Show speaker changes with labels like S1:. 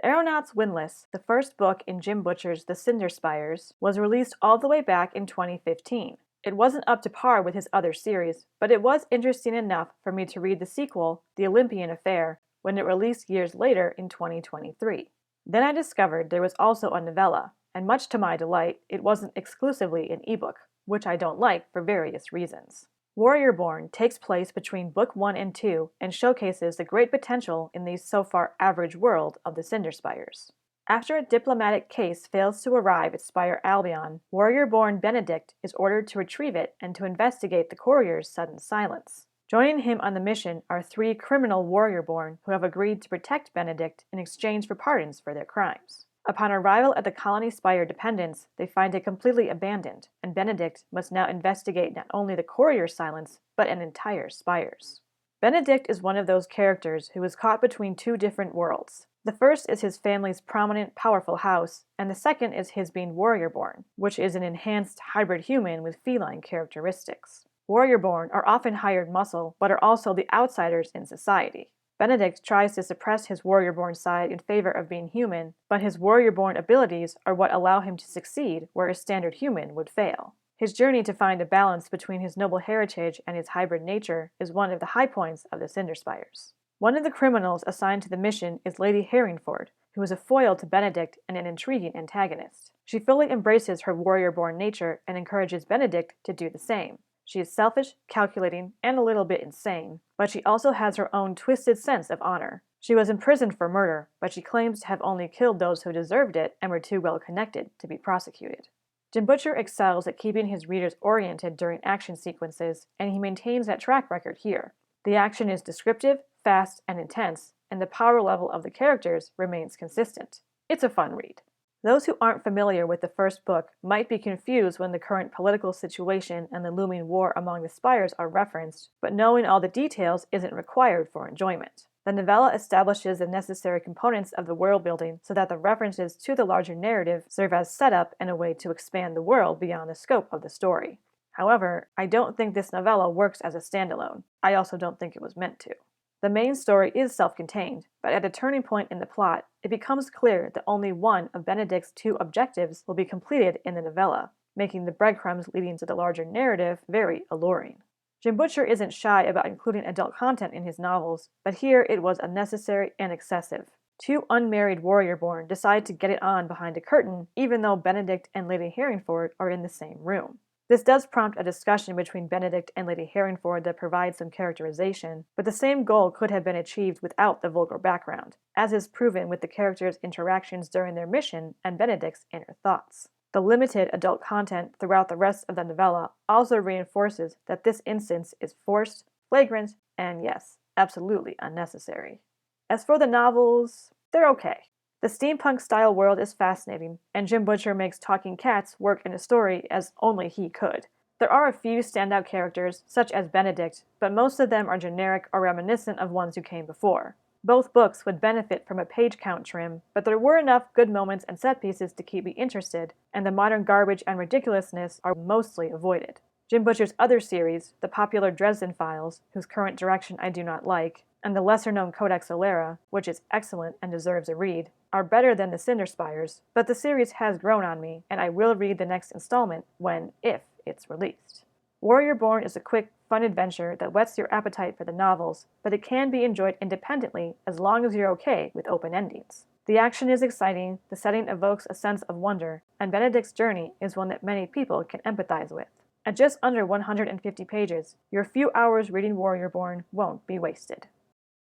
S1: The Aeronauts Windlass, the first book in Jim Butcher's The Cinderspires, was released all the way back in 2015. It wasn't up to par with his other series, but it was interesting enough for me to read the sequel, The Olympian Affair, when it released years later in 2023. Then I discovered there was also a novella, and much to my delight, it wasn't exclusively an ebook, which I don't like for various reasons. Warriorborn takes place between Book 1 and 2 and showcases the great potential in the so far average world of the Cinderspires. After a diplomatic case fails to arrive at Spire Albion, Warriorborn Benedict is ordered to retrieve it and to investigate the courier's sudden silence. Joining him on the mission are 3 criminal Warriorborn who have agreed to protect Benedict in exchange for pardons for their crimes. Upon arrival at the Colony Spire Dependence, they find it completely abandoned, and Benedict must now investigate not only the courier's silence, but an entire spire's. Benedict is one of those characters who is caught between 2 different worlds. The first is his family's prominent, powerful house, and the second is his being Warriorborn, which is an enhanced hybrid human with feline characteristics. Warriorborn are often hired muscle, but are also the outsiders in society. Benedict tries to suppress his Warriorborn side in favor of being human, but his Warriorborn abilities are what allow him to succeed where a standard human would fail. His journey to find a balance between his noble heritage and his hybrid nature is one of the high points of the Cinderspires. One of the criminals assigned to the mission is Lady Herringford, who is a foil to Benedict and an intriguing antagonist. She fully embraces her Warriorborn nature and encourages Benedict to do the same. She is selfish, calculating, and a little bit insane, but she also has her own twisted sense of honor. She was imprisoned for murder, but she claims to have only killed those who deserved it and were too well connected to be prosecuted. Jim Butcher excels at keeping his readers oriented during action sequences, and he maintains that track record here. The action is descriptive, fast, and intense, and the power level of the characters remains consistent. It's a fun read. Those who aren't familiar with the first book might be confused when the current political situation and the looming war among the Spires are referenced, but knowing all the details isn't required for enjoyment. The novella establishes the necessary components of the world building so that the references to the larger narrative serve as setup and a way to expand the world beyond the scope of the story. However, I don't think this novella works as a standalone. I also don't think it was meant to. The main story is self-contained, but at a turning point in the plot, it becomes clear that only one of Benedict's 2 objectives will be completed in the novella, making the breadcrumbs leading to the larger narrative very alluring. Jim Butcher isn't shy about including adult content in his novels, but here it was unnecessary and excessive. 2 unmarried Warriorborn decide to get it on behind a curtain, even though Benedict and Lady Herringford are in the same room. This does prompt a discussion between Benedict and Lady Herringford that provides some characterization, but the same goal could have been achieved without the vulgar background, as is proven with the characters' interactions during their mission and Benedict's inner thoughts. The limited adult content throughout the rest of the novella also reinforces that this instance is forced, flagrant, and yes, absolutely unnecessary. As for the novels, they're okay. The steampunk-style world is fascinating, and Jim Butcher makes talking cats work in a story as only he could. There are a few standout characters, such as Benedict, but most of them are generic or reminiscent of ones who came before. Both books would benefit from a page count trim, but there were enough good moments and set pieces to keep me interested, and the modern garbage and ridiculousness are mostly avoided. Jim Butcher's other series, the popular Dresden Files, whose current direction I do not like, and the lesser-known Codex Alera, which is excellent and deserves a read, are better than the Cinderspires, but the series has grown on me, and I will read the next installment when, if, it's released. Warriorborn is a quick, fun adventure that whets your appetite for the novels, but it can be enjoyed independently as long as you're okay with open endings. The action is exciting, the setting evokes a sense of wonder, and Benedict's journey is one that many people can empathize with. At just under 150 pages, your few hours reading Warriorborn won't be wasted.